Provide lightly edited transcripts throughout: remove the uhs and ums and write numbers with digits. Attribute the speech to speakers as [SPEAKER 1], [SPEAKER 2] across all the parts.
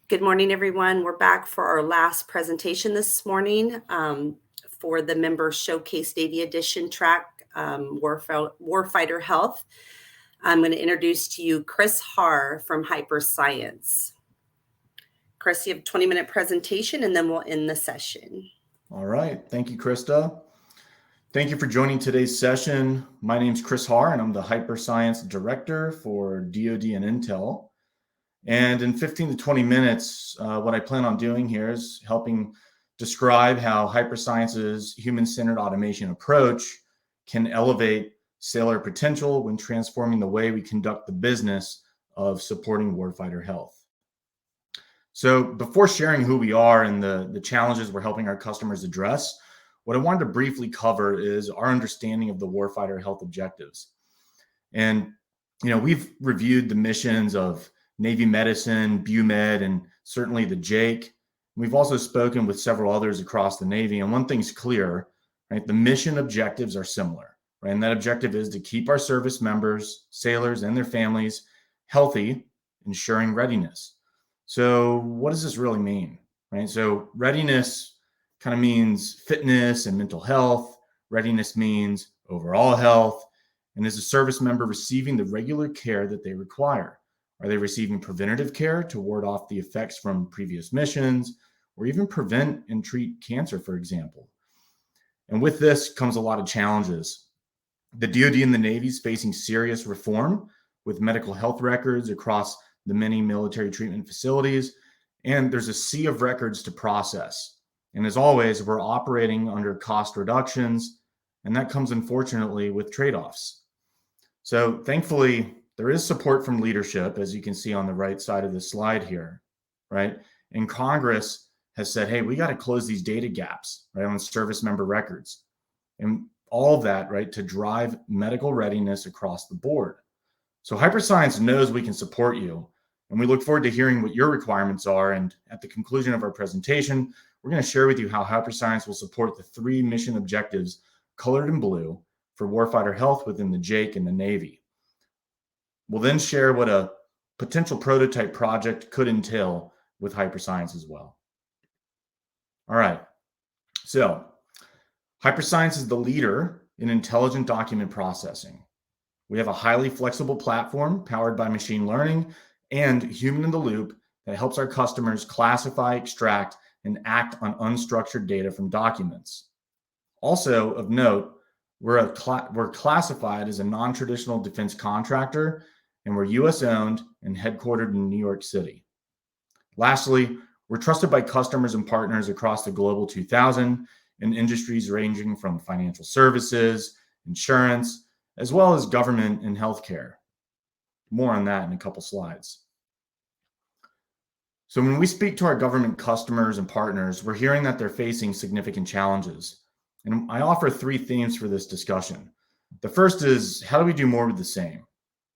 [SPEAKER 1] Good morning, everyone. We're back for our last presentation this morning for the Member Showcase Navy Edition track, Warfighter Health. I'm going to introduce to you Chris Haar from Hyperscience. Chris, you have a 20-minute presentation, and then we'll end the session.
[SPEAKER 2] All right. Thank you, Krista. Thank you for joining today's session. My name is Chris Haar, and I'm the Hyperscience Director for DoD and Intel. And in 15 to 20 minutes, what I plan on doing here is helping describe how Hyperscience's human-centered automation approach can elevate sailor potential when transforming the way we conduct the business of supporting warfighter health. So before sharing who we are and the challenges we're helping our customers address, what I wanted to briefly cover is our understanding of the warfighter health objectives. And, we've reviewed the missions of Navy Medicine, BUMED, and certainly the JAKE. We've also spoken with several others across the Navy. And one thing's clear, right? The mission objectives are similar, right? And that objective is to keep our service members, sailors, and their families healthy, ensuring readiness. So what does this really mean, right? So readiness kind of means fitness and mental health. Readiness means overall health. And is a service member receiving the regular care that they require? Are they receiving preventative care to ward off the effects from previous missions, or even prevent and treat cancer, for example? And with this comes a lot of challenges. The DoD and the Navy is facing serious reform with medical health records across the many military treatment facilities, and there's a sea of records to process. And as always, we're operating under cost reductions, and that comes unfortunately with trade-offs. So thankfully, there is support from leadership, as you can see on the right side of the slide here, right? And Congress has said, hey, we got to close these data gaps, right, on service member records. And all of that, right, to drive medical readiness across the board. So Hyperscience knows we can support you, and we look forward to hearing what your requirements are. And at the conclusion of our presentation, we're going to share with you how Hyperscience will support the 3 mission objectives colored in blue for warfighter health within the JAKE and the Navy. We'll then share what a potential prototype project could entail with Hyperscience as well. All right. So Hyperscience is the leader in intelligent document processing. We have a highly flexible platform powered by machine learning and human in the loop that helps our customers classify, extract, and act on unstructured data from documents. Also of note, we're classified as a non-traditional defense contractor, and we're US owned and headquartered in New York City. Lastly, we're trusted by customers and partners across the Global 2000 in industries ranging from financial services, insurance, as well as government and healthcare. More on that in a couple slides. So when we speak to our government customers and partners, we're hearing that they're facing significant challenges. And I offer 3 themes for this discussion. The first is, how do we do more with the same,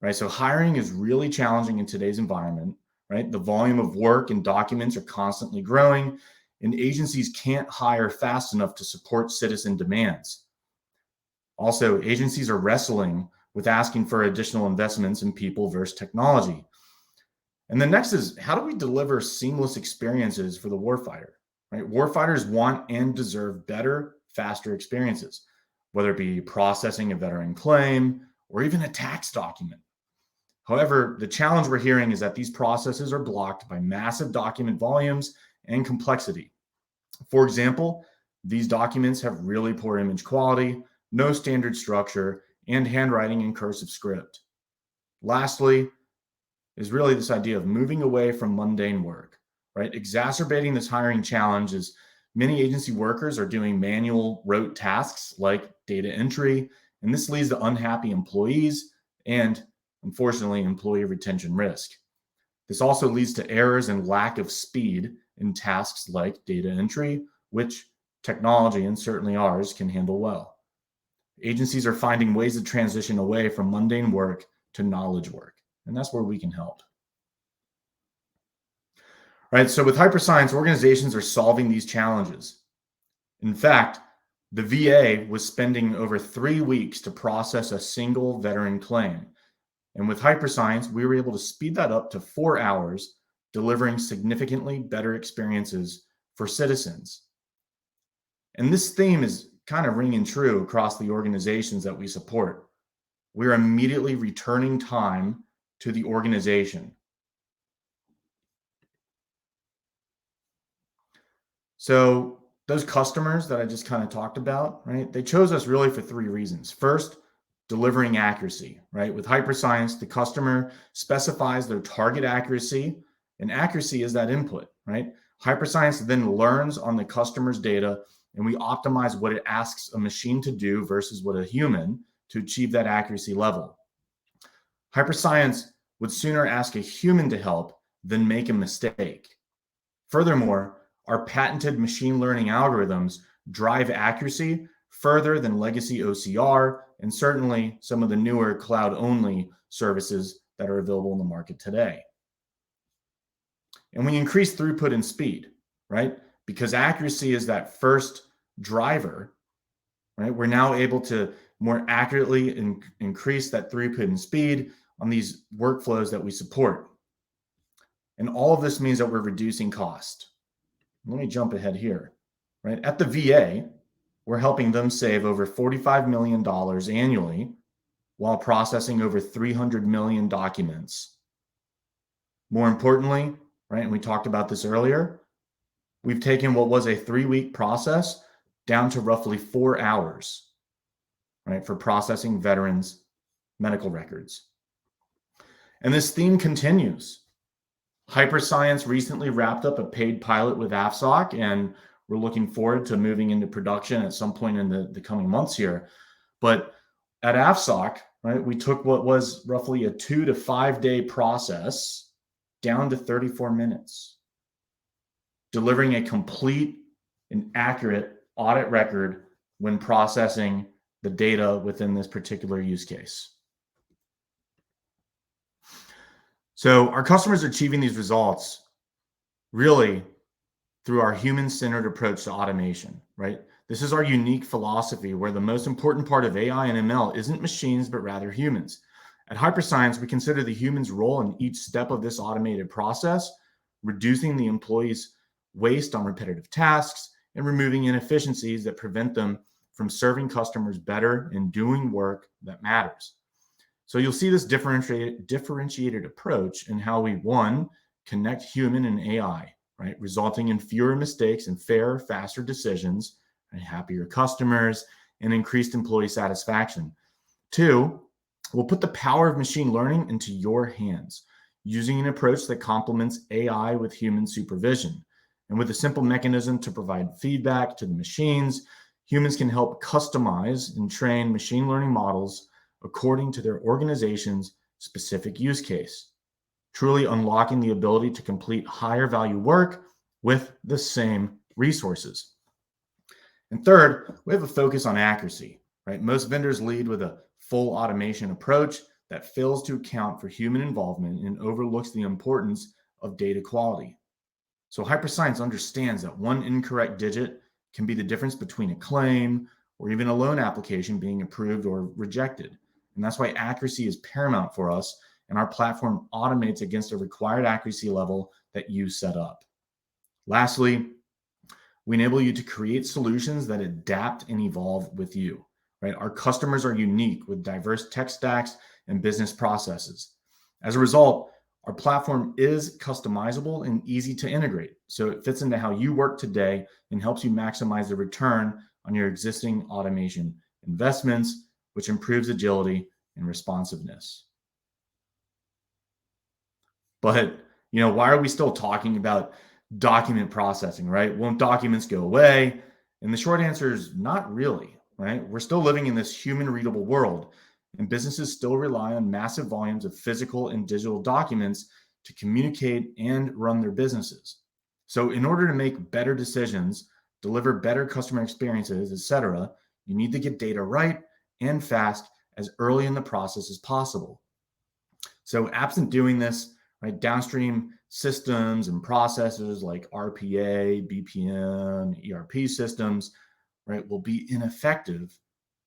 [SPEAKER 2] right? So hiring is really challenging in today's environment, right? The volume of work and documents are constantly growing, and agencies can't hire fast enough to support citizen demands. Also, agencies are wrestling with asking for additional investments in people versus technology. And the next is, how do we deliver seamless experiences for the warfighter, right? Warfighters want and deserve better, faster experiences, whether it be processing a veteran claim or even a tax document. However, the challenge we're hearing is that these processes are blocked by massive document volumes and complexity. For example, these documents have really poor image quality, no standard structure, and handwriting in cursive script. Lastly, is really this idea of moving away from mundane work, right? Exacerbating this hiring challenge is many agency workers are doing manual rote tasks like data entry, and this leads to unhappy employees and, unfortunately, employee retention risk. This also leads to errors and lack of speed in tasks like data entry, which technology, and certainly ours, can handle well. Agencies are finding ways to transition away from mundane work to knowledge work, and that's where we can help. Right, so with Hyperscience, organizations are solving these challenges. In fact, the VA was spending over 3 weeks to process a single veteran claim. And with Hyperscience, we were able to speed that up to 4 hours delivering significantly better experiences for citizens. And this theme is kind of ringing true across the organizations that we support. We're immediately returning time to the organization. So those customers that I just kind of talked about, right? They chose us really for three reasons. First, delivering accuracy, right? With Hyperscience, the customer specifies their target accuracy, and accuracy is that input, right? Hyperscience then learns on the customer's data, and we optimize what it asks a machine to do versus what a human to achieve that accuracy level. Hyperscience would sooner ask a human to help than make a mistake. Furthermore, our patented machine learning algorithms drive accuracy further than legacy OCR and certainly some of the newer cloud-only services that are available in the market today. And we increase throughput and speed, right? Because accuracy is that first driver, right? We're now able to more accurately increase that throughput and speed on these workflows that we support. And all of this means that we're reducing cost. Let me jump ahead here, right? At the VA, we're helping them save over $45 million annually while processing over 300 million documents. More importantly, right, and we talked about this earlier, we've taken what was a 3-week process down to roughly 4 hours, right, for processing veterans' medical records. And this theme continues. Hyperscience recently wrapped up a paid pilot with AFSOC, and we're looking forward to moving into production at some point in the coming months here. But at AFSOC, right, we took what was roughly a 2 to 5 day process down to 34 minutes, delivering a complete and accurate audit record when processing the data within this particular use case. So our customers are achieving these results really through our human-centered approach to automation, right? This is our unique philosophy where the most important part of AI and ML isn't machines, but rather humans. At Hyperscience, we consider the human's role in each step of this automated process, reducing the employee's waste on repetitive tasks and removing inefficiencies that prevent them from serving customers better and doing work that matters. So you'll see this differentiated approach in how we, one, connect human and AI, right? Resulting in fewer mistakes and fairer, faster decisions, and happier customers, and increased employee satisfaction. Two, we'll put the power of machine learning into your hands, using an approach that complements AI with human supervision. And with a simple mechanism to provide feedback to the machines, humans can help customize and train machine learning models according to their organization's specific use case, truly unlocking the ability to complete higher value work with the same resources. And third, we have a focus on accuracy, right? Most vendors lead with a full automation approach that fails to account for human involvement and overlooks the importance of data quality. So Hyperscience understands that one incorrect digit can be the difference between a claim or even a loan application being approved or rejected. And that's why accuracy is paramount for us, and our platform automates against a required accuracy level that you set up. Lastly, we enable you to create solutions that adapt and evolve with you, right? Our customers are unique with diverse tech stacks and business processes. As a result, our platform is customizable and easy to integrate. So it fits into how you work today and helps you maximize the return on your existing automation investments, which improves agility and responsiveness. But, why are we still talking about document processing, right? Won't documents go away? And the short answer is not really, right? We're still living in this human readable world, and businesses still rely on massive volumes of physical and digital documents to communicate and run their businesses. So in order to make better decisions, deliver better customer experiences, etc., you need to get data right and fast as early in the process as possible. So absent doing this, right, downstream systems and processes like RPA, BPM, ERP systems, right, will be ineffective,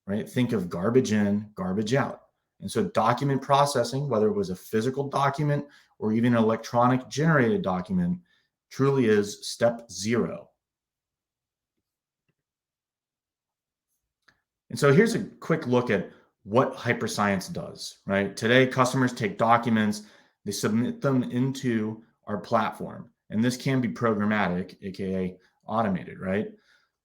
[SPEAKER 2] right? Think of garbage in, garbage out. And so document processing, whether it was a physical document or even an electronic generated document, truly is step zero. And so here's a quick look at what Hyperscience does, right? Today, customers take documents, they submit them into our platform, and this can be programmatic, aka automated, right?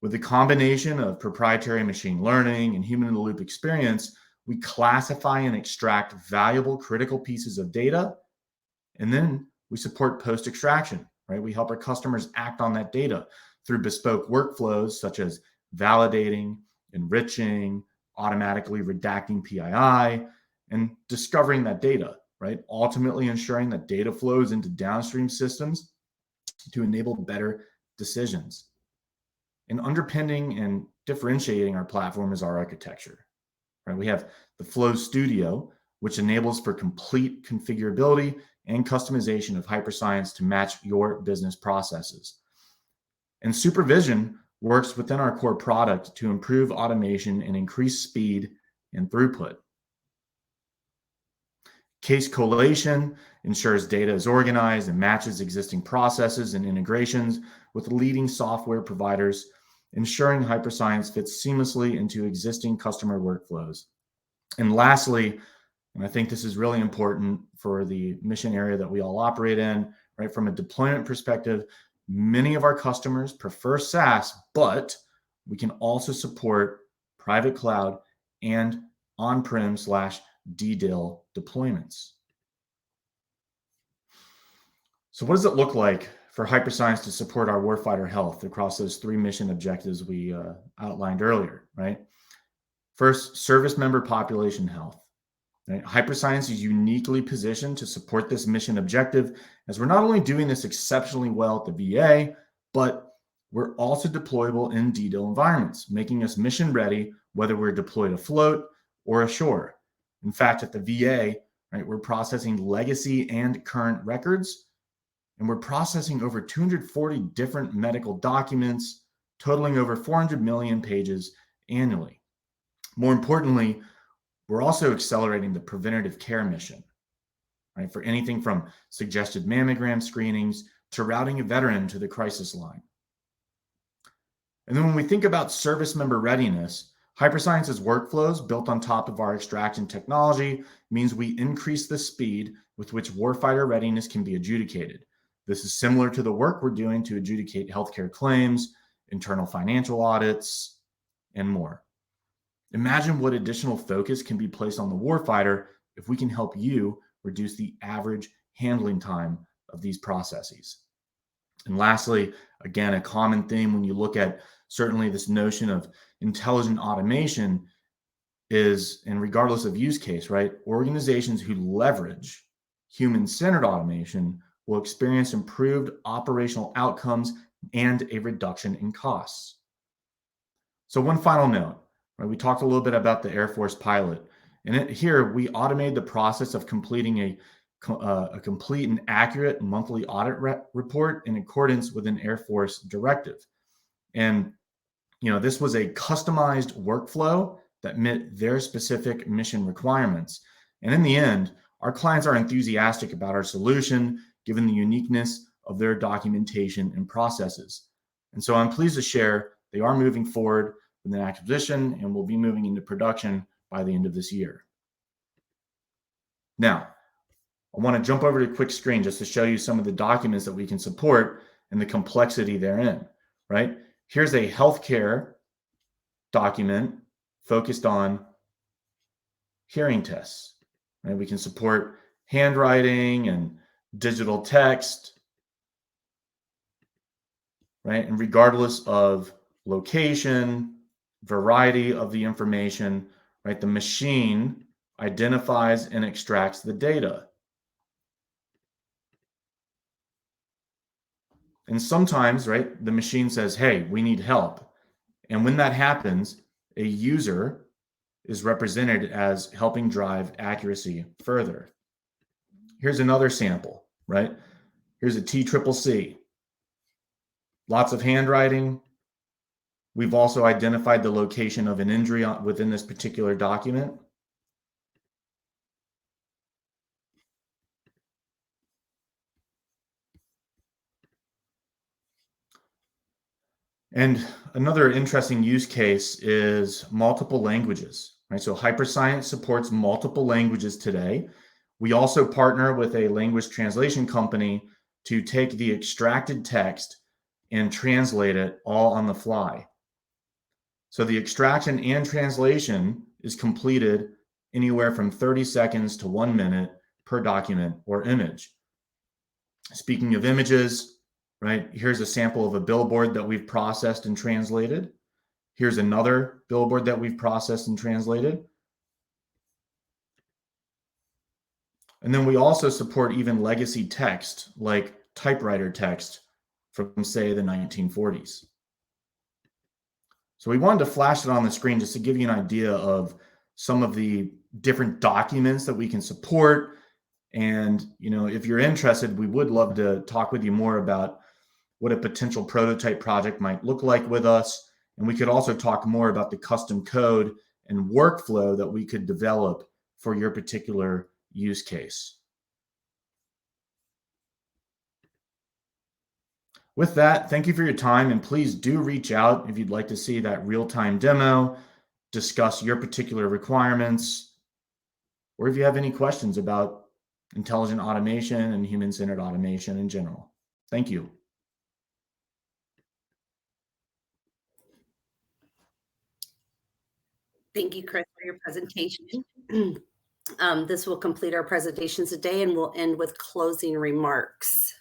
[SPEAKER 2] With the combination of proprietary machine learning and human in the loop experience, we classify and extract valuable critical pieces of data, and then we support post extraction, right? We help our customers act on that data through bespoke workflows such as validating, enriching, automatically redacting PII, and discovering that data, right? Ultimately ensuring that data flows into downstream systems to enable better decisions. And underpinning and differentiating our platform is our architecture, right? We have the Flow Studio, which enables for complete configurability and customization of Hyperscience to match your business processes. And supervision works within our core product to improve automation and increase speed and throughput. Case collation ensures data is organized and matches existing processes and integrations with leading software providers, ensuring Hyperscience fits seamlessly into existing customer workflows. And lastly, and I think this is really important for the mission area that we all operate in, right? From a deployment perspective, many of our customers prefer SaaS, but we can also support private cloud and on-prem / DDIL deployments. So what does it look like for Hyperscience to support our warfighter health across those three mission objectives we outlined earlier, right? First, service member population health. Right? Hyperscience is uniquely positioned to support this mission objective, as we're not only doing this exceptionally well at the VA, but we're also deployable in DDIL environments, making us mission ready, whether we're deployed afloat or ashore. In fact, at the VA, right, we're processing legacy and current records, and we're processing over 240 different medical documents, totaling over 400 million pages annually. More importantly, we're also accelerating the preventative care mission, right? For anything from suggested mammogram screenings to routing a veteran to the crisis line. And then when we think about service member readiness, Hyperscience's workflows built on top of our extraction technology means we increase the speed with which warfighter readiness can be adjudicated. This is similar to the work we're doing to adjudicate healthcare claims, internal financial audits, and more. Imagine what additional focus can be placed on the warfighter if we can help you reduce the average handling time of these processes. And lastly, again, a common theme when you look at certainly this notion of intelligent automation is, and regardless of use case, right, organizations who leverage human-centered automation will experience improved operational outcomes and a reduction in costs. So one final note. Right, we talked a little bit about the Air Force pilot, and here we automated the process of completing a complete and accurate monthly audit report in accordance with an Air Force directive. And this was a customized workflow that met their specific mission requirements. And in the end, our clients are enthusiastic about our solution, given the uniqueness of their documentation and processes. And so I'm pleased to share they are moving forward with an acquisition and will be moving into production by the end of this year. Now, I want to jump over to a quick screen just to show you some of the documents that we can support and the complexity therein, right? Here's a healthcare document focused on hearing tests, right? We can support handwriting and digital text, right? And regardless of location, variety of the information, right? The machine identifies and extracts the data. And sometimes, right, the machine says, hey, we need help. And when that happens, a user is represented as helping drive accuracy further. Here's another sample, right? Here's a TCCC. Lots of handwriting. We've also identified the location of an injury within this particular document. And another interesting use case is multiple languages, right? So Hyperscience supports multiple languages today. We also partner with a language translation company to take the extracted text and translate it all on the fly. So the extraction and translation is completed anywhere from 30 seconds to 1 minute per document or image. Speaking of images, right, here's a sample of a billboard that we've processed and translated. Here's another billboard that we've processed and translated. And then we also support even legacy text, like typewriter text from, say, the 1940s. So we wanted to flash it on the screen just to give you an idea of some of the different documents that we can support. And, if you're interested, we would love to talk with you more about what a potential prototype project might look like with us. And we could also talk more about the custom code and workflow that we could develop for your particular use case. With that, thank you for your time, and please do reach out if you'd like to see that real-time demo, discuss your particular requirements, or if you have any questions about intelligent automation and human-centered automation in general. Thank you.
[SPEAKER 1] Thank you, Chris, for your presentation. This will complete our presentations today, and we'll end with closing remarks.